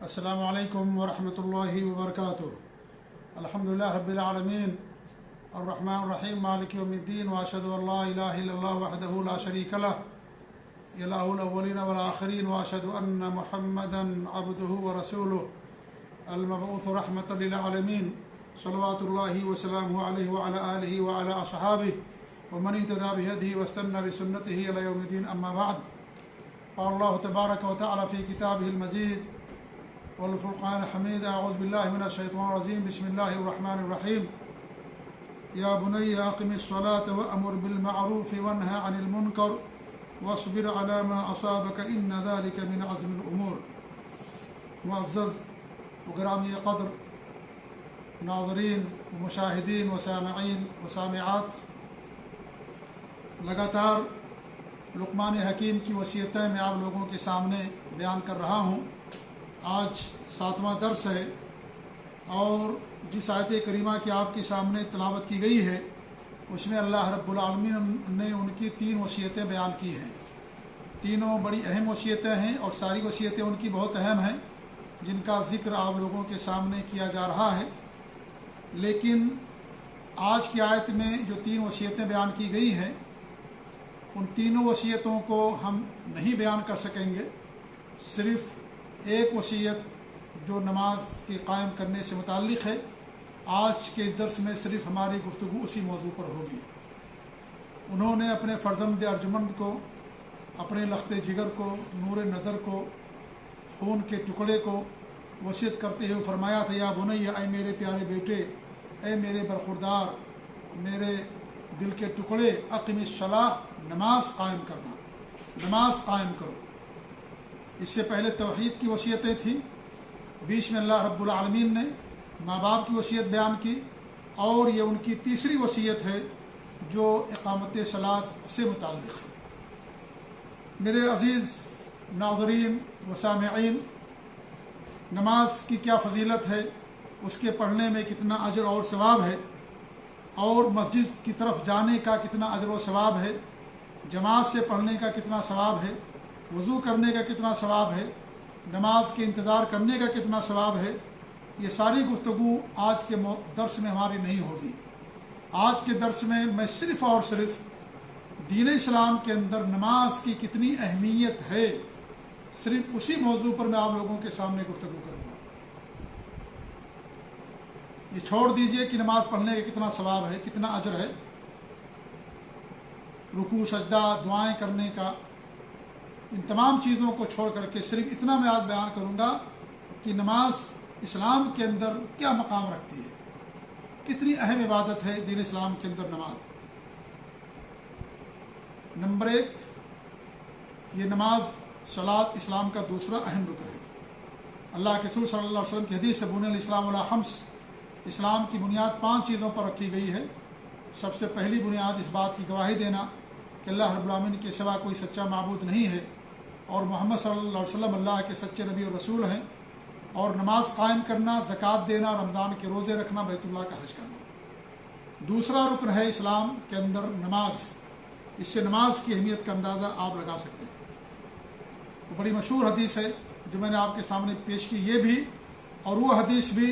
السلام علیکم ورحمۃ اللہ وبرکاتہ۔ الحمدللہ رب العالمین الرحمن الرحیم مالک یوم الدین واشهد ان لا الہ الا اللہ وحدہ لا شریک لہ الہ الاولین والآخرین واشهد ان محمدا عبدہ ورسولہ المبعوث رحمۃ للعالمین صلوات اللہ وسلامہ علیہ وعلی آلہ وعلی اصحابہ ومن اهتدى بهدیہ واستنى بسنتہ الی یوم الدین، اما بعد۔ قال اللہ تبارک وتعالی فی کتابہ المجید والفرقان الحمید، اعوذ باللہ من الشیطان الرجیم، بسم اللہ الرحمن الرحیم۔ یا بنی اقم الصلاة وامر بالمعروف وانہى عن المنکر واصبر على ما اصابک ان ذلک من عزم الامور۔ معزز و گرامی قدر ناظرین و مشاہدین و سامعین و سامعات، لگاتار لقمان حکیم کی وصیتیں میں آپ لوگوں کے سامنے بیان کر رہا ہوں۔ آج 7واں درس ہے، اور جس آیت کریمہ کی آپ کے سامنے تلاوت کی گئی ہے اس میں اللہ رب العالمین نے ان کی 3 وصیتیں بیان کی ہیں۔ تینوں بڑی اہم وصیتیں ہیں اور ساری وصیتیں ان کی بہت اہم ہیں، جن کا ذکر آپ لوگوں کے سامنے کیا جا رہا ہے۔ لیکن آج کی آیت میں جو 3 وصیتیں بیان کی گئی ہیں، ان تینوں وصیتوں کو ہم نہیں بیان کر سکیں گے۔ صرف ایک وصیت جو نماز کے قائم کرنے سے متعلق ہے، آج کے اس درس میں صرف ہماری گفتگو اسی موضوع پر ہوگی۔ انہوں نے اپنے فرزند ارجمند کو، اپنے لخت جگر کو، نور نظر کو، خون کے ٹکڑے کو وصیت کرتے ہوئے فرمایا تھا، یا بنی، اے میرے پیارے بیٹے، اے میرے برخوردار، میرے دل کے ٹکڑے، اقم الصلاۃ، نماز قائم کرنا، نماز قائم کرو۔ اس سے پہلے توحید کی وصیتیں تھیں، بیچ میں اللہ رب العالمین نے ماں باپ کی وصیت بیان کی، اور یہ ان کی تیسری وصیت ہے جو اقامت صلاۃ سے متعلق ہے۔ میرے عزیز ناظرین و سامعین، نماز کی کیا فضیلت ہے، اس کے پڑھنے میں کتنا اجر اور ثواب ہے، اور مسجد کی طرف جانے کا کتنا اجر و ثواب ہے، جماعت سے پڑھنے کا کتنا ثواب ہے، وضو کرنے کا کتنا ثواب ہے، نماز کے انتظار کرنے کا کتنا ثواب ہے، یہ ساری گفتگو آج کے درس میں ہماری نہیں ہوگی۔ آج کے درس میں میں صرف اور صرف دین اسلام کے اندر نماز کی کتنی اہمیت ہے، صرف اسی موضوع پر میں آپ لوگوں کے سامنے گفتگو کروں گا۔ یہ چھوڑ دیجئے کہ نماز پڑھنے کا کتنا ثواب ہے، کتنا اجر ہے، رکوع، سجدہ، دعائیں کرنے کا، ان تمام چیزوں کو چھوڑ کر کے صرف اتنا میں آج بیان کروں گا کہ نماز اسلام کے اندر کیا مقام رکھتی ہے، کتنی اہم عبادت ہے دین اسلام کے اندر نماز۔ نمبر 1، یہ نماز صلاۃ اسلام کا دوسرا اہم رکن ہے۔ اللہ کے رسول صلی اللہ علیہ وسلم کی حدیث سے بنی الاسلام علی خمس، اسلام کی بنیاد 5 چیزوں پر رکھی گئی ہے۔ سب سے پہلی بنیاد اس بات کی گواہی دینا کہ اللہ رب العالمین کے سوا کوئی سچا معبود نہیں ہے، اور محمد صلی اللہ علیہ وسلم اللہ کے سچے نبی اور رسول ہیں، اور نماز قائم کرنا، زکوٰۃ دینا، رمضان کے روزے رکھنا، بیت اللہ کا حج کرنا۔ دوسرا رکن ہے اسلام کے اندر نماز۔ اس سے نماز کی اہمیت کا اندازہ آپ لگا سکتے ہیں۔ وہ بڑی مشہور حدیث ہے جو میں نے آپ کے سامنے پیش کی، یہ بھی اور وہ حدیث بھی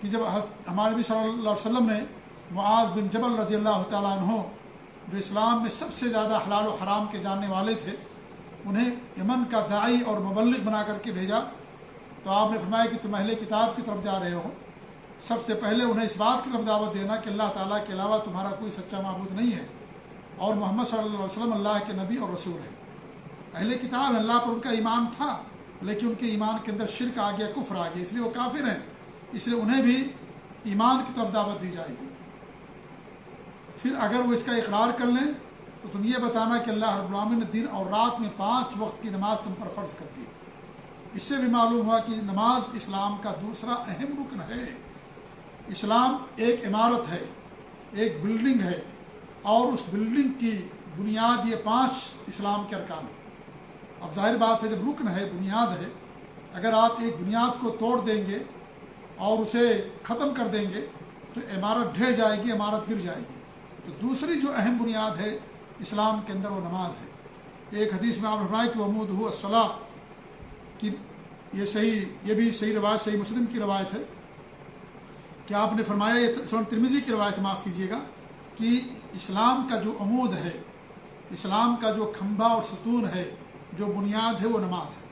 کہ جب ہمارے نبی صلی اللہ علیہ وسلم نے معاذ بن جبل رضی اللہ تعالیٰ عنہ، جو اسلام میں سب سے زیادہ حلال و حرام کے جاننے والے تھے، انہیں یمن کا داعی اور مبلغ بنا کر کے بھیجا، تو آپ نے فرمایا کہ تم اہل کتاب کی طرف جا رہے ہو، سب سے پہلے انہیں اس بات کی طرف دعوت دینا کہ اللہ تعالیٰ کے علاوہ تمہارا کوئی سچا معبود نہیں ہے، اور محمد صلی اللہ علیہ وسلم اللہ کے نبی اور رسول ہیں۔ اہل کتاب اللہ پر ان کا ایمان تھا، لیکن ان کے ایمان کے اندر شرک آ گیا، کفر آ گیا، اس لیے وہ کافر ہیں، اس لیے انہیں بھی ایمان کی طرف دعوت دی جائے گی۔ پھر اگر وہ اس کا اقرار کر لیں تو تم یہ بتانا کہ اللہ رب العالمین نے دن اور رات میں 5 وقت کی نماز تم پر فرض کر دی۔ اس سے بھی معلوم ہوا کہ نماز اسلام کا دوسرا اہم رکن ہے۔ اسلام ایک عمارت ہے، ایک بلڈنگ ہے، اور اس بلڈنگ کی بنیاد یہ 5 اسلام کے ارکان ہیں۔ اب ظاہر بات ہے، جب رکن ہے، بنیاد ہے، اگر آپ ایک بنیاد کو توڑ دیں گے اور اسے ختم کر دیں گے تو عمارت ڈھہ جائے گی، عمارت گر جائے گی۔ تو دوسری جو اہم بنیاد ہے اسلام کے اندر وہ نماز ہے۔ ایک حدیث میں آپ نے فرمایا کہ وعمودہ الصلاۃ، کہ یہ بھی صحیح روایت صحیح مسلم کی روایت ہے کہ آپ نے فرمایا، یہ سنن ترمذی کی روایت معاف کیجیے گا، کہ اسلام کا جو عمود ہے، اسلام کا جو کھمبا اور ستون ہے، جو بنیاد ہے، وہ نماز ہے۔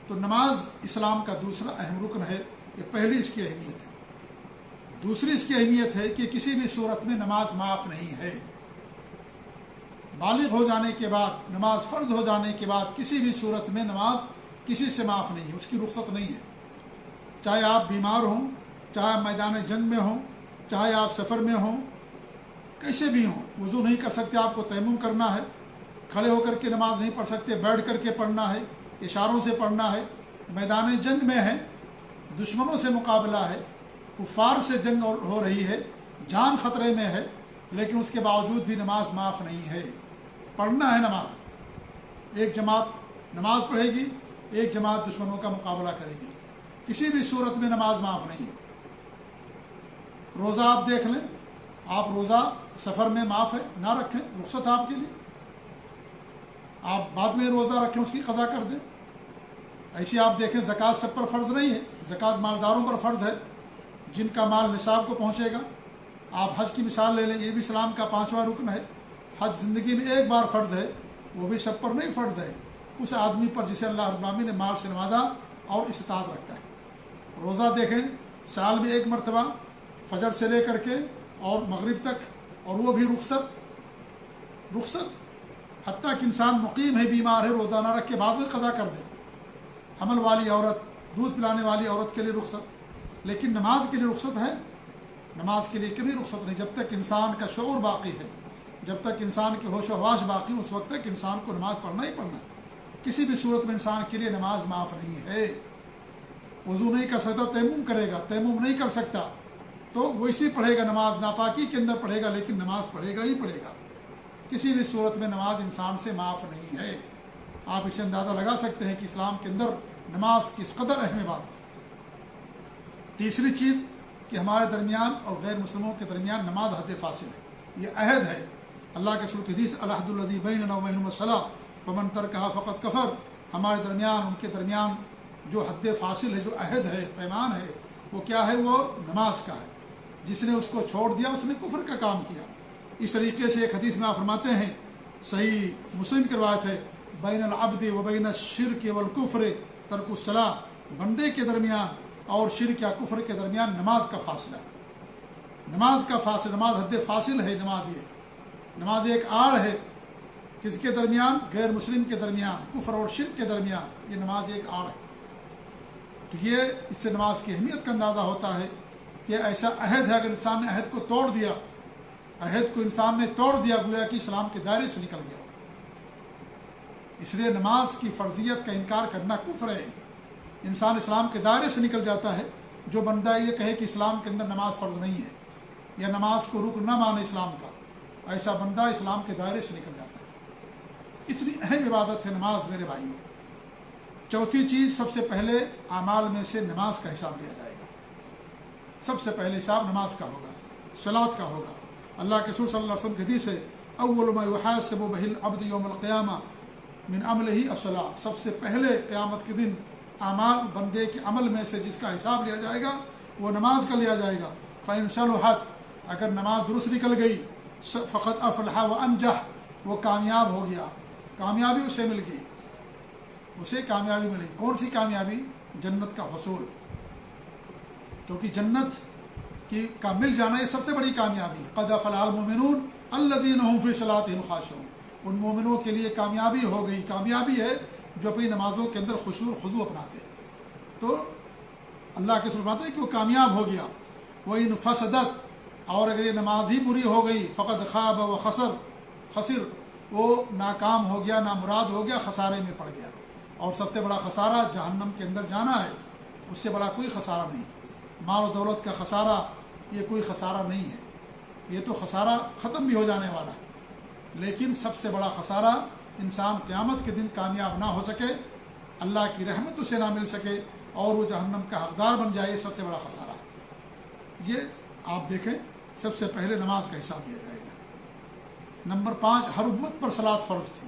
تو نماز اسلام کا دوسرا اہم رکن ہے، یہ پہلی اس کی اہمیت ہے۔ دوسری اس کی اہمیت ہے کہ کسی بھی صورت میں نماز معاف نہیں ہے۔ بالغ ہو جانے کے بعد، نماز فرض ہو جانے کے بعد کسی بھی صورت میں نماز کسی سے معاف نہیں ہے، اس کی رخصت نہیں ہے۔ چاہے آپ بیمار ہوں، چاہے میدان جنگ میں ہوں، چاہے آپ سفر میں ہوں، کیسے بھی ہوں، وضو نہیں کر سکتے، آپ کو تیمم کرنا ہے، کھڑے ہو کر کے نماز نہیں پڑھ سکتے، بیٹھ کر کے پڑھنا ہے، اشاروں سے پڑھنا ہے، میدان جنگ میں ہے، دشمنوں سے مقابلہ ہے، کفار سے جنگ ہو رہی ہے، جان خطرے میں ہے، لیکن اس کے باوجود بھی نماز معاف نہیں ہے۔ پڑھنا ہے نماز، ایک جماعت نماز پڑھے گی، ایک جماعت دشمنوں کا مقابلہ کرے گی، کسی بھی صورت میں نماز معاف نہیں ہے۔ روزہ آپ دیکھ لیں، آپ روزہ سفر میں معاف ہے، نہ رکھیں، رخصت آپ کے لیے، آپ بعد میں روزہ رکھیں، اس کی قضا کر دیں۔ ایسے آپ دیکھیں، زکوٰۃ سب پر فرض نہیں ہے، زکوٰۃ مالداروں پر فرض ہے، جن کا مال نصاب کو پہنچے گا۔ آپ حج کی مثال لے لیں، یہ بھی اسلام کا 5واں رکن ہے۔ حج زندگی میں ایک بار فرض ہے، وہ بھی سب پر نہیں فرض ہے، اس آدمی پر جسے اللہ رب العالمین نے مال سے نوازا اور استطاعت رکھتا ہے۔ روزہ دیکھیں، سال میں ایک مرتبہ، فجر سے لے کر کے اور مغرب تک، اور وہ بھی رخصت، حتیٰ کہ انسان مقیم ہے، بیمار ہے، روزہ نہ رکھ کے بعد میں قضا کر دے۔ حمل والی عورت، دودھ پلانے والی عورت کے لیے رخصت، لیکن نماز کے لیے رخصت ہے؟ نماز کے لیے کبھی رخصت نہیں۔ جب تک انسان کا شعور باقی ہے، جب تک انسان کے ہوش و حواس باقی، اس وقت تک انسان کو نماز پڑھنا ہی پڑھنا ہے۔ کسی بھی صورت میں انسان کے لیے نماز معاف نہیں ہے۔ وضو نہیں کر سکتا، تیمم کرے گا، تیمم نہیں کر سکتا تو ویسے پڑھے گا، نماز ناپاکی کے اندر پڑھے گا، لیکن نماز پڑھے گا ہی پڑھے گا۔ کسی بھی صورت میں نماز انسان سے معاف نہیں ہے۔ آپ اسے اندازہ لگا سکتے ہیں کہ اسلام کے اندر نماز کس قدر اہم عبادت ہے۔ تیسری چیز کہ ہمارے درمیان اور غیر مسلموں کے درمیان نماز حد فاصل ہے، یہ عہد ہے۔ اللہ کے رسول کی حدیث العہد الذی بیننا وبینہم الصلاۃ فمن ترکہا فقد کفر، ہمارے درمیان ان کے درمیان جو حد فاصل ہے، جو عہد ہے، پیمان ہے، وہ کیا ہے؟ وہ نماز کا ہے۔ جس نے اس کو چھوڑ دیا، اس نے کفر کا کام کیا۔ اس طریقے سے ایک حدیث میں آپ فرماتے ہیں، صحیح مسلم کی روایت ہے، بین العبد و بین الشرک والکفر ترک الصلاۃ، بندے کے درمیان اور شرک یا کفر کے درمیان نماز کا فاصلہ، نماز کا فاصلہ، نماز حد فاصل ہے۔ نماز ایک آڑ ہے، کس کے درمیان؟ غیر مسلم کے درمیان، کفر اور شرک کے درمیان، یہ نماز ایک آڑ ہے۔ تو یہ اس سے نماز کی اہمیت کا اندازہ ہوتا ہے کہ ایسا عہد ہے، اگر انسان نے عہد کو توڑ دیا، عہد کو انسان نے توڑ دیا، گویا کہ اسلام کے دائرے سے نکل گیا۔ اس لیے نماز کی فرضیت کا انکار کرنا کفر ہے، انسان اسلام کے دائرے سے نکل جاتا ہے۔ جو بندہ یہ کہے کہ اسلام کے اندر نماز فرض نہیں ہے، یا نماز کو رکن نہ مانے اسلام کا، ایسا بندہ اسلام کے دائرے سے نکل جاتا ہے۔ اتنی اہم عبادت ہے نماز میرے بھائیوں۔ چوتھی چیز، سب سے پہلے اعمال میں سے نماز کا حساب لیا جائے گا۔ سب سے پہلے حساب نماز کا ہوگا، صلاۃ کا ہوگا۔ اللہ کے رسول صلی اللہ علیہ وسلم کی حدیث ہے، اول ما یحاسب بہ العبد یوم القیامہ من عملہ الصلاۃ، سب سے پہلے قیامت کے دن اعمال، بندے کے عمل میں سے جس کا حساب لیا جائے گا وہ نماز کا لیا جائے گا۔ فإن صلحت، اگر نماز درست نکل گئی، فقد افلح وانجح، وہ کامیاب ہو گیا، کامیابی اسے مل گئی، اسے کامیابی ملی۔ کون سی کامیابی؟ جنت کا حصول، کیونکہ جنت کا مل جانا یہ سب سے بڑی کامیابی ہے۔ قد افلح المؤمنون الذین هم فی صلاتهم خاشعون، ان مومنوں کے لیے کامیابی ہو گئی، کامیابی ہے جو اپنی نمازوں کے اندر خشوع و خضوع اپناتے ہیں۔ تو اللہ کے فرماتے ہیں کہ وہ کامیاب ہو گیا۔ وَإِنْ فَسَدَتْ، اور اگر یہ نماز ہی بری ہو گئی، فقد خاب و خسر، وہ ناکام ہو گیا، نامراد ہو گیا، خسارے میں پڑ گیا۔ اور سب سے بڑا خسارہ جہنم کے اندر جانا ہے، اس سے بڑا کوئی خسارہ نہیں۔ مال و دولت کا خسارہ یہ کوئی خسارہ نہیں ہے، یہ تو خسارہ ختم بھی ہو جانے والا ہے، لیکن سب سے بڑا خسارہ انسان قیامت کے دن کامیاب نہ ہو سکے، اللہ کی رحمت اسے نہ مل سکے اور وہ جہنم کا حقدار بن جائے، یہ سب سے بڑا خسارہ۔ یہ آپ دیکھیں، سب سے پہلے نماز کا حساب لیا جائے گا۔ نمبر 5، ہر امت پر صلاۃ فرض تھی،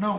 9,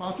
5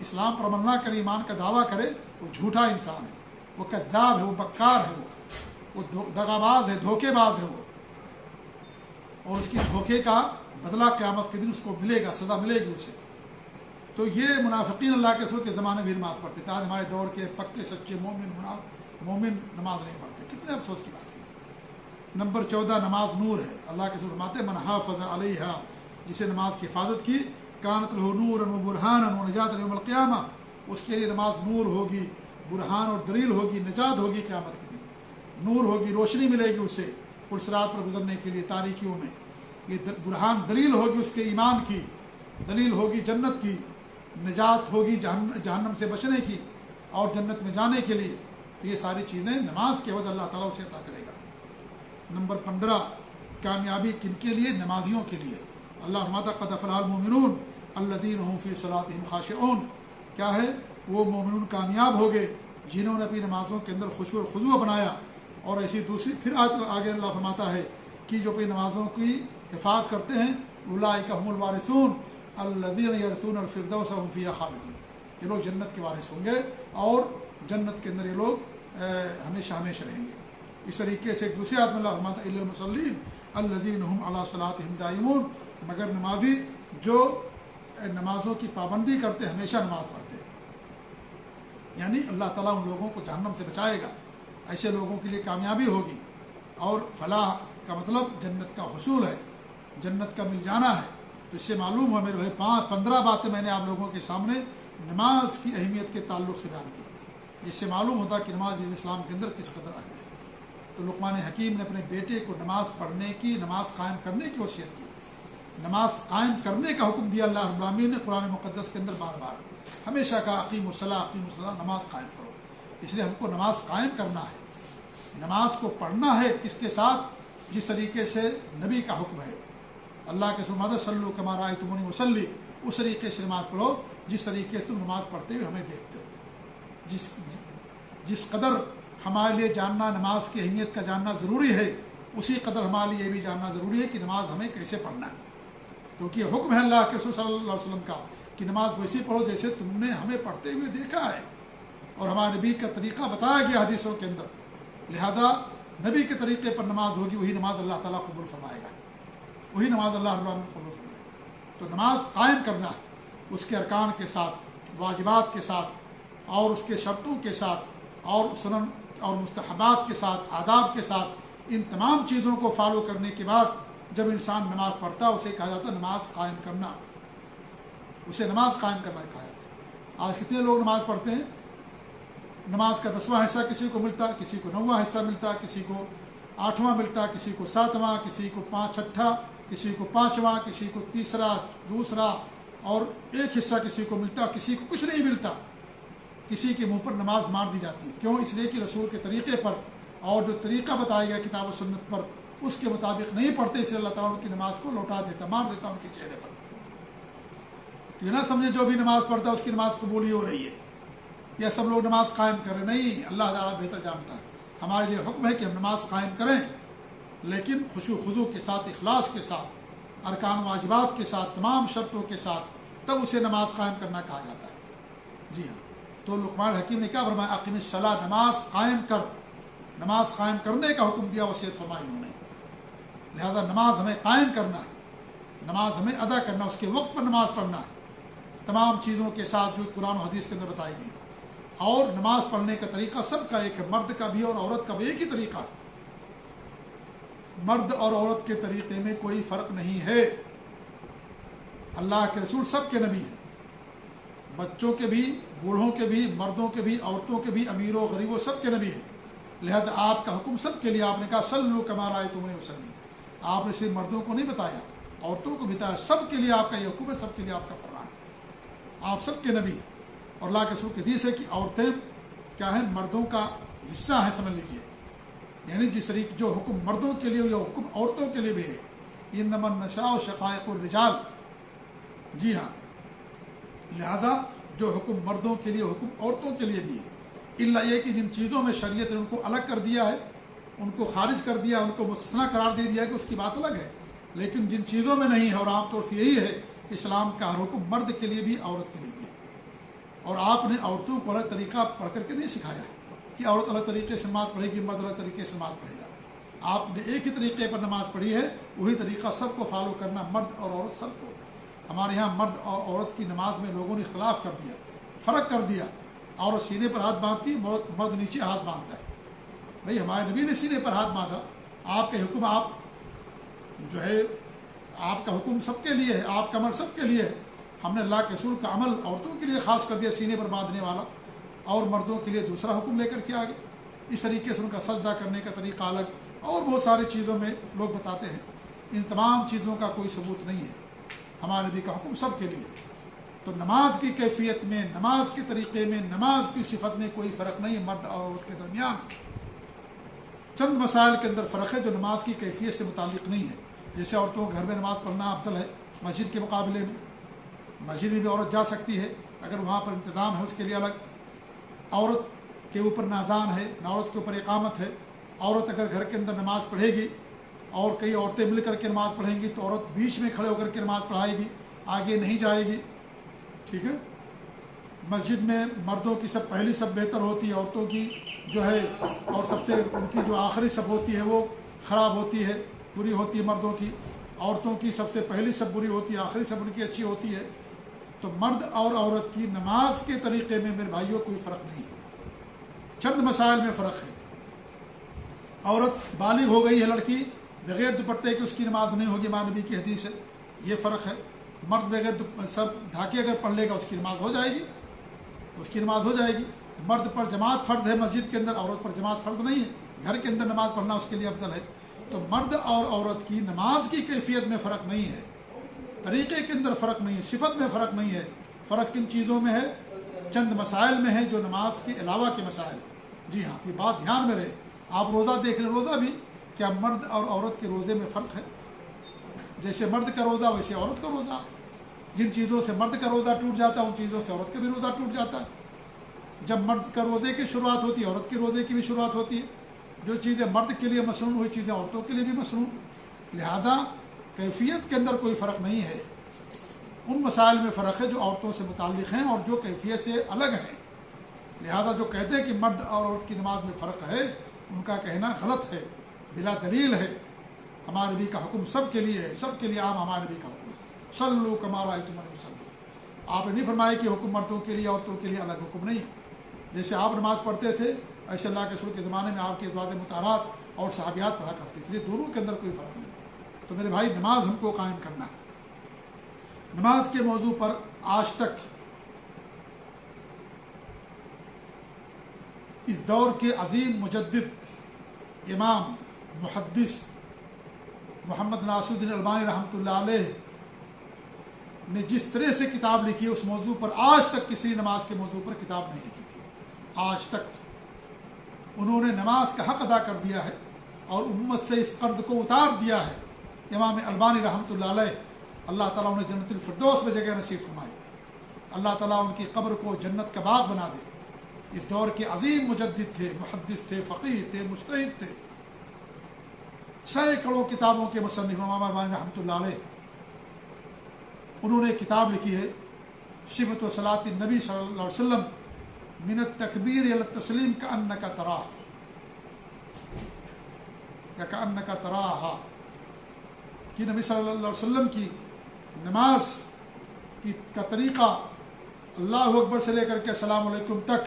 اسلام پر عمل نہ کرے، ایمان کا دعویٰ کرے، وہ جھوٹا انسان ہے، وہ کذاب ہے، وہ بکار ہے، وہ دغاباز ہے، دھوکے باز ہے وہ، اور اس کی دھوکے کا بدلہ قیامت کے دن اس کو ملے گا، سزا ملے گی اسے۔ تو یہ منافقین اللہ کے رسول کے زمانے میں بھی نماز پڑھتے تھے، آج ہمارے دور کے پکے سچے مومن نماز نہیں پڑھتے، کتنے افسوس کی بات ہے۔ نمبر 14 نماز نور ہے۔ اللہ کے رسول فرماتے ہیں من حافظ علیہا، جسے نماز کی حفاظت کی، کانت لہ نورا و برہانا و نجات یوم القیامہ، اس کے لیے نماز نور ہوگی، برہان اور دلیل ہوگی، نجات ہوگی قیامت کے دن، نور ہوگی، روشنی ملے گی اسے پرصراط پر گزرنے کے لیے تاریکیوں میں، یہ برہان دلیل ہوگی اس کے ایمان کی، دلیل ہوگی جنت کی، نجات ہوگی جہنم سے بچنے کی اور جنت میں جانے کے لیے۔ تو یہ ساری چیزیں نماز کے عوض اللہ تعالیٰ اسے عطا کرے گا۔ نمبر 15 کامیابی کن کے لیے؟ نمازیوں کے لیے۔ اللہ فرماتا قد افلح المؤمنون الذین هم فی صلاتهم خاشعون، کیا ہے؟ وہ مومنون کامیاب ہو گئے جنہوں نے اپنی نمازوں کے اندر خشوع و خضوع بنایا۔ اور ایسی دوسری پھر آگے اللہ فرماتا ہے کہ جو اپنی نمازوں کی حفاظ کرتے ہیں اولئک هم الوارثون الذین یرثون الفردوس وهم فیہا خالدون، یہ لوگ جنت کے وارث ہوں گے اور جنت کے اندر یہ لوگ ہمیشہ ہمیشہ رہیں گے۔ اس طریقے سے ایک دوسرے آیت میں اللہ فرماتا ہے الا المصلین الذین هم علی صلاتهم دائمون، مگر نمازی جو نمازوں کی پابندی کرتے ہمیشہ نماز پڑھتے، یعنی اللہ تعالیٰ ان لوگوں کو جہنم سے بچائے گا، ایسے لوگوں کے لیے کامیابی ہوگی۔ اور فلاح کا مطلب جنت کا حصول ہے، جنت کا مل جانا ہے۔ تو اس سے معلوم ہوا میرے بھائی 15 باتیں میں نے آپ لوگوں کے سامنے نماز کی اہمیت کے تعلق سے بیان کی، جس سے معلوم ہوتا کہ نماز اسلام کے اندر کس قدر اہم ہے۔ تو لقمان حکیم نے اپنے بیٹے کو نماز پڑھنے کی، نماز قائم کرنے کی وصیت کی، نماز قائم کرنے کا حکم دیا اللہ رب العالمین نے قرآن مقدس کے اندر بار بار، ہمیشہ کہا اقیموا الصلاۃ، نماز قائم کرو۔ اس لیے ہم کو نماز قائم کرنا ہے، نماز کو پڑھنا ہے کس کے ساتھ؟ جس طریقے سے نبی کا حکم ہے، اللہ کے رسول فرماتے صلو کما رأیتمونی اصلی، اس طریقے سے نماز پڑھو جس طریقے سے تم نماز پڑھتے ہوئے ہمیں دیکھتے ہو۔ جس قدر ہمارے لیے جاننا نماز کی اہمیت کا جاننا ضروری ہے، اسی قدر ہمارے لیے یہ بھی جاننا ضروری ہے کہ نماز ہمیں کیسے پڑھنا ہے، کیونکہ یہ حکم ہے اللہ کے رسول صلی اللہ علیہ وسلم کا کہ نماز ویسی پڑھو جیسے تم نے ہمیں پڑھتے ہوئے دیکھا ہے، اور ہمارے نبی کا طریقہ بتایا گیا حدیثوں کے اندر، لہذا نبی کے طریقے پر نماز ہوگی، وہی نماز اللہ تعالیٰ قبول فرمائے گا، وہی نماز اللہ رب العالمین قبول فرمائے گا۔ تو نماز قائم کرنا اس کے ارکان کے ساتھ، واجبات کے ساتھ، اور اس کے شرطوں کے ساتھ، اور سنن اور مستحبات کے ساتھ، آداب کے ساتھ، ان تمام چیزوں کو فالو کرنے کے بعد جب انسان نماز پڑھتا ہے اسے کہا جاتا ہے نماز قائم کرنا، اسے نماز قائم کرنا کہا جاتا ہے۔ آج کتنے لوگ نماز پڑھتے ہیں؟ نماز کا 10واں حصہ کسی کو ملتا، کسی کو 9واں حصہ ملتا، کسی کو 8واں ملتا، کسی کو 7واں، کسی کو 5/6، کسی کو 5واں، کسی کو تیسرا، دوسرا، اور ایک حصہ کسی کو ملتا، کسی کو کچھ نہیں ملتا۔ کسی کے منہ پر نماز مار دی جاتی ہے، کیوں؟ اس لیے کہ رسول کے طریقے پر اور جو طریقہ بتایا گیا کتاب و سنت پر اس کے مطابق نہیں پڑھتے، اس لیے اللہ تعالیٰ ان کی نماز کو لوٹا دیتا، مار دیتا ان کے چہرے پر۔ تو یہ نہ سمجھے جو بھی نماز پڑھتا ہے اس کی نماز قبول ہی ہو رہی ہے، یا سب لوگ نماز قائم کر رہے، نہیں، اللہ تعالیٰ بہتر جانتا ہے۔ ہمارے لیے حکم ہے کہ ہم نماز قائم کریں، لیکن خشوع خضوع کے ساتھ، اخلاص کے ساتھ، ارکان واجبات کے ساتھ، تمام شرطوں کے ساتھ، تب اسے نماز قائم کرنا کہا جاتا ہے۔ جی ہاں، تو لقمان حکیم نے کیا فرمایا؟ اقیم الصلاۃ، نماز قائم کر، نماز قائم کرنے کا حکم دیا، وصیت فرمائی انہوں نے۔ لہذا نماز ہمیں قائم کرنا ہے، نماز ہمیں ادا کرنا، اس کے وقت پر نماز پڑھنا ہے، تمام چیزوں کے ساتھ جو قرآن و حدیث کے اندر بتائی گئی۔ اور نماز پڑھنے کا طریقہ سب کا ایک ہے، مرد کا بھی اور عورت کا بھی ایک ہی طریقہ ہے، مرد اور عورت کے طریقے میں کوئی فرق نہیں ہے۔ اللہ کے رسول سب کے نبی ہیں، بچوں کے بھی، بوڑھوں کے بھی، مردوں کے بھی، عورتوں کے بھی، امیروں غریبوں سب کے نبی ہیں۔ لہذا آپ کا حکم سب کے لیے، آپ نے کہا صلو کما رأیتمونی اصلی، آپ نے صرف مردوں کو نہیں بتایا، عورتوں کو بتایا، سب کے لیے آپ کا یہ حکم ہے، سب کے لیے آپ کا فرمان ہے، آپ سب کے نبی ہیں۔ اور اللہ کے رسول کی حدیث ہے کہ عورتیں کیا ہیں؟ مردوں کا حصہ ہیں، سمجھ لیجیے، یعنی جس طریقے جو حکم مردوں کے لیے یہ حکم عورتوں کے لیے بھی ہے، انما النساء شقائق الرجال۔ جی ہاں، لہذا جو حکم مردوں کے لیے حکم عورتوں کے لیے بھی ہے، الا یہ کہ جن چیزوں میں شریعت نے ان کو الگ کر دیا ہے، ان کو خارج کر دیا، ان کو مستثنیٰ قرار دے دیا کہ اس کی بات الگ ہے، لیکن جن چیزوں میں نہیں ہے، اور عام طور سے یہی ہے کہ اسلام کا ہر حکم مرد کے لیے بھی عورت کے لیے بھی ہے، اور آپ نے عورتوں کو الگ طریقہ پڑھ کر کے نہیں سکھایا کہ عورت الگ طریقے سے نماز پڑھے گی، مرد الگ طریقے سے نماز پڑھے گا۔ آپ نے ایک ہی طریقے پر نماز پڑھی ہے، وہی طریقہ سب کو فالو کرنا، مرد اور عورت سب کو۔ ہمارے یہاں مرد اور عورت کی نماز میں لوگوں نے اختلاف کر دیا، فرق کر دیا۔ عورت سینے پر ہاتھ باندھتی ہے، مرد نیچے ہاتھ باندھتا ہے۔ بھئی ہمارے نبی نے سینے پر ہاتھ باندھا، آپ کے حکم آپ کا حکم سب کے لیے ہے، آپ کا عمل سب کے لیے ہے۔ ہم نے اللہ کے رسول کا عمل عورتوں کے لیے خاص کر دیا سینے پر باندھنے والا، اور مردوں کے لیے دوسرا حکم لے کر کے آگے۔ اس طریقے سے ان کا سجدہ کرنے کا طریقہ الگ، اور بہت ساری چیزوں میں لوگ بتاتے ہیں۔ ان تمام چیزوں کا کوئی ثبوت نہیں ہے، ہمارے نبی کا حکم سب کے لیے۔ تو نماز کی کیفیت میں، نماز کے طریقے میں، نماز کی صفت میں کوئی فرق نہیں ہے مرد اور عورت کے درمیان۔ چند مسائل کے اندر فرق ہے جو نماز کی کیفیت سے متعلق نہیں ہے، جیسے عورتوں کو گھر میں نماز پڑھنا افضل ہے مسجد کے مقابلے میں۔ مسجد میں بھی عورت جا سکتی ہے اگر وہاں پر انتظام ہے، اس کے لیے الگ۔ عورت کے اوپر نہ اذان ہے نہ عورت کے اوپر اقامت ہے۔ عورت اگر گھر کے اندر نماز پڑھے گی اور کئی عورتیں مل کر کے نماز پڑھیں گی تو عورت بیچ میں کھڑے ہو کر کے نماز پڑھائے گی، آگے نہیں جائے گی، ٹھیک ہے۔ مسجد میں مردوں کی سب پہلی سب بہتر ہوتی ہے، عورتوں کی جو ہے اور سب سے ان کی جو آخری سب ہوتی ہے وہ خراب ہوتی ہے، بری ہوتی ہے مردوں کی۔ عورتوں کی سب سے پہلی سب بری ہوتی ہے، آخری سب ان کی اچھی ہوتی ہے۔ تو مرد اور عورت کی نماز کے طریقے میں میرے بھائیوں کوئی فرق نہیں ہے، چند مسائل میں فرق ہے۔ عورت بالغ ہو گئی ہے لڑکی، بغیر دوپٹے کے اس کی نماز نہیں ہوگی، ہمارے نبی کی حدیث ہے، یہ فرق ہے۔ مرد بغیر سب ڈھاکے اگر پڑھ لے گا اس کی نماز ہو جائے گی، اس کی نماز ہو جائے گی۔ مرد پر جماعت فرض ہے مسجد کے اندر، عورت پر جماعت فرض نہیں ہے، گھر کے اندر نماز پڑھنا اس کے لیے افضل ہے۔ تو مرد اور عورت کی نماز کی کیفیت میں فرق نہیں ہے، طریقے کے اندر فرق نہیں ہے، صفت میں فرق نہیں ہے۔ فرق کن چیزوں میں ہے؟ چند مسائل میں ہے جو نماز کے علاوہ کے مسائل۔ جی ہاں، یہ بات دھیان میں رہے۔ آپ روزہ دیکھ لیں، روزہ بھی کیا مرد اور عورت کے روزے میں فرق ہے؟ جیسے مرد کا روزہ ویسے عورت کا روزہ۔ جن چیزوں سے مرد کا روزہ ٹوٹ جاتا ہے ان چیزوں سے عورت کا بھی روزہ ٹوٹ جاتا ہے۔ جب مرد کا روزے کی شروعات ہوتی ہے عورت کے روزے کی بھی شروعات ہوتی ہے۔ جو چیزیں مرد کے لیے مصنون وہی چیزیں عورتوں کے لیے بھی مصنون، لہذا کیفیت کے اندر کوئی فرق نہیں ہے۔ ان مسائل میں فرق ہے جو عورتوں سے متعلق ہیں اور جو کیفیت سے الگ ہیں۔ لہذا جو کہتے ہیں کہ مرد اور عورت کی نماز میں فرق ہے، ان کا کہنا غلط ہے، بلا دلیل ہے۔ ہمارے نبی کا حکم سب کے لیے ہے، سب کے لیے عام ہمارے نبی کا حکم ہے، صلو کما رأیتمونی اصلی۔ آپ نے نہیں فرمایا کہ حکم مردوں کے لیے عورتوں کے لیے الگ حکم نہیں ہے۔ جیسے آپ نماز پڑھتے تھے ایسے اللہ کے رسول کے زمانے میں آپ کے ازواج مطہرات اور صحابیات پڑھا کرتے، اس لیے دونوں کے اندر کوئی فرق نہیں۔ تو میرے بھائی نماز ہم کو قائم کرنا۔ نماز کے موضوع پر آج تک اس دور کے عظیم مجدد امام محدث محمد ناصر الدین البانی رحمۃ اللہ علیہ نے جس طرح سے کتاب لکھی اس موضوع پر آج تک کسی نماز کے موضوع پر کتاب نہیں لکھی تھی۔ آج تک انہوں نے نماز کا حق ادا کر دیا ہے اور امت سے اس قرض کو اتار دیا ہے۔ امام البانی رحمۃ اللہ علیہ، اللہ تعالیٰ انہیں جنت الفردوس میں جگہ نصیب فرمائے، اللہ تعالیٰ ان کی قبر کو جنت کا باغ بنا دے۔ اس دور کے عظیم مجدد تھے، محدث تھے، فقیہ تھے، مجتہد تھے، سینکڑوں کتابوں کے مصنف امام البانی رحمۃ اللہ علیہ۔ انہوں نے کتاب لکھی ہے صفۃ و صلاۃ النبی صلی اللہ علیہ وسلم من التکبیر الی التسلیم کأنک تراہ یا کأنک تراہا، کہ نبی صلی اللہ علیہ وسلم کی نماز کا طریقہ اللہ اکبر سے لے کر کے السلام علیکم تک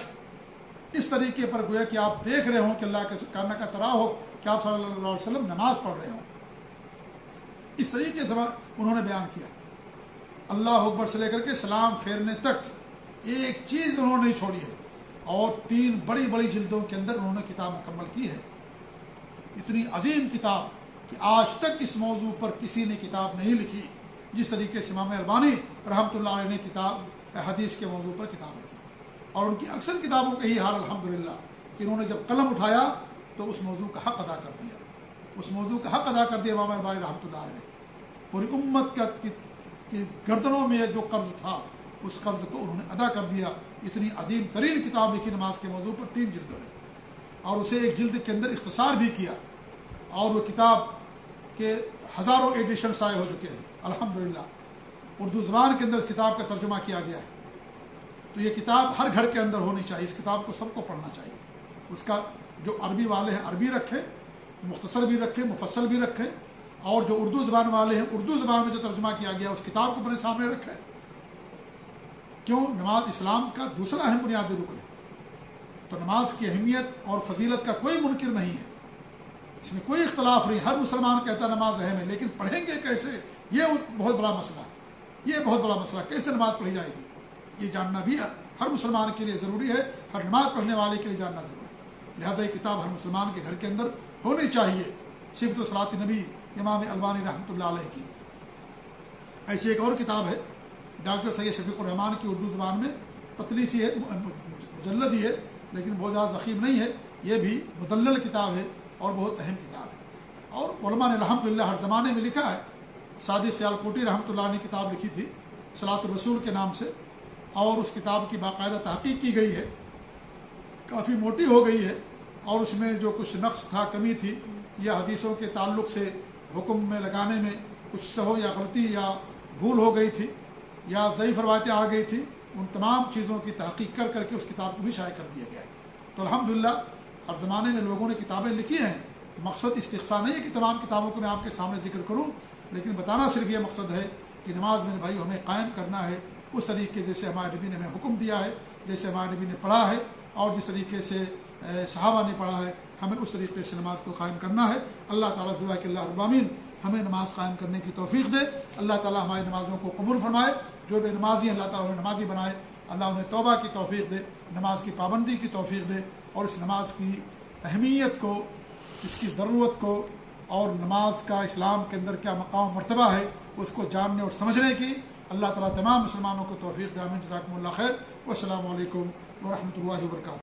اس طریقے پر گویا کہ آپ دیکھ رہے ہوں کہ اللہ کے کأنک تراہ ہو کہ آپ صلی اللہ علیہ وسلم نماز پڑھ رہے ہوں۔ اس طریقے سے انہوں نے بیان کیا، اللہ اکبر سے لے کر کے سلام پھیرنے تک ایک چیز انہوں نے نہیں چھوڑی ہے، اور 3 بڑی بڑی جلدوں کے اندر انہوں نے کتاب مکمل کی ہے۔ اتنی عظیم کتاب کہ آج تک اس موضوع پر کسی نے کتاب نہیں لکھی جس طریقے سے امام البانی رحمۃ اللہ علیہ نے کتاب حدیث کے موضوع پر کتاب لکھی۔ اور ان کی اکثر کتابوں کا یہی حال الحمدللہ کہ انہوں نے جب قلم اٹھایا تو اس موضوع کا حق ادا کر دیا، اس موضوع کا حق ادا کر دیا امام البانی رحمۃ اللہ علیہ نے۔ پوری امت کا کہ گردنوں میں جو قرض تھا اس قرض کو انہوں نے ادا کر دیا۔ اتنی عظیم ترین کتاب لکھی نماز کے موضوع پر 3 جلدوں میں، اور اسے ایک جلد کے اندر اختصار بھی کیا، اور وہ کتاب کے ہزاروں ایڈیشنس آئے ہو چکے ہیں الحمدللہ۔ اردو زبان کے اندر اس کتاب کا ترجمہ کیا گیا ہے. تو یہ کتاب ہر گھر کے اندر ہونی چاہیے. اس کتاب کو سب کو پڑھنا چاہیے. اس کا جو عربی والے ہیں عربی رکھیں, مختصر بھی رکھیں, مفصل بھی رکھیں, اور جو اردو زبان والے ہیں اردو زبان میں جو ترجمہ کیا گیا اس کتاب کو اپنے سامنے رکھیں. کیوں؟ نماز اسلام کا دوسرا اہم بنیادی رکن ہے. تو نماز کی اہمیت اور فضیلت کا کوئی منکر نہیں ہے, اس میں کوئی اختلاف نہیں. ہر مسلمان کہتا ہے نماز اہم ہے, لیکن پڑھیں گے کیسے, یہ بہت بڑا مسئلہ ہے. یہ بہت بڑا مسئلہ, کیسے نماز پڑھی جائے گی, یہ جاننا بھی ہر مسلمان کے لیے ضروری ہے, ہر نماز پڑھنے والے کے لیے جاننا ضروری ہے. لہذا یہ کتاب ہر مسلمان کے گھر کے اندر ہونی چاہیے. صفت صلاۃ نبی امام البانی رحمۃ اللہ علیہ کی. ایسی ایک اور کتاب ہے ڈاکٹر سید شفیق الرحمان کی, اردو زبان میں پتلی سی ہے, مجلد ہی ہے, لیکن بہت زیادہ ضخیم نہیں ہے. یہ بھی مدلل کتاب ہے اور بہت اہم کتاب ہے. اور علماء نے الحمدللہ ہر زمانے میں لکھا ہے. سعدی سیالکوٹی رحمۃ اللہ نے کتاب لکھی تھی صلاۃ الرسول کے نام سے, اور اس کتاب کی باقاعدہ تحقیق کی گئی ہے, کافی موٹی ہو گئی ہے, اور اس میں جو کچھ نقص تھا, کمی تھی, یا حدیثوں کے تعلق سے حکم میں لگانے میں کچھ سہو یا غلطی یا بھول ہو گئی تھی, یا ضعیف روایتیں آ گئی تھی, ان تمام چیزوں کی تحقیق کر کر کے اس کتاب کو بھی شائع کر دیا گیا ہے. تو الحمدللہ ہر زمانے میں لوگوں نے کتابیں لکھی ہیں. مقصد استقصاء نہیں ہے کہ تمام کتابوں کو میں آپ کے سامنے ذکر کروں, لیکن بتانا صرف یہ مقصد ہے کہ نماز میں بھائی ہمیں قائم کرنا ہے اس طریقے جیسے ہمارے نبی نے ہمیں حکم دیا ہے, جیسے ہمارے نبی نے پڑھا ہے, اور جس طریقے سے صحابہ نے پڑھا ہے, ہمیں اس طریقے سے نماز کو قائم کرنا ہے. اللہ تعالیٰ سے دعا کہ اللہ رب العالمین ہمیں نماز قائم کرنے کی توفیق دے. اللہ تعالیٰ ہماری نمازوں کو قبول فرمائے. جو بے نمازی ہیں اللہ تعالیٰ انہیں نمازی بنائے. اللہ انہیں توبہ کی توفیق دے, نماز کی پابندی کی توفیق دے, اور اس نماز کی اہمیت کو, اس کی ضرورت کو, اور نماز کا اسلام کے اندر کیا مقام مرتبہ ہے اس کو جاننے اور سمجھنے کی اللہ تعالیٰ تمام مسلمانوں کو توفیق دے. آمین. جزاکم اللہ خیر. والسلام علیکم ورحمۃ اللہ وبرکاتہ.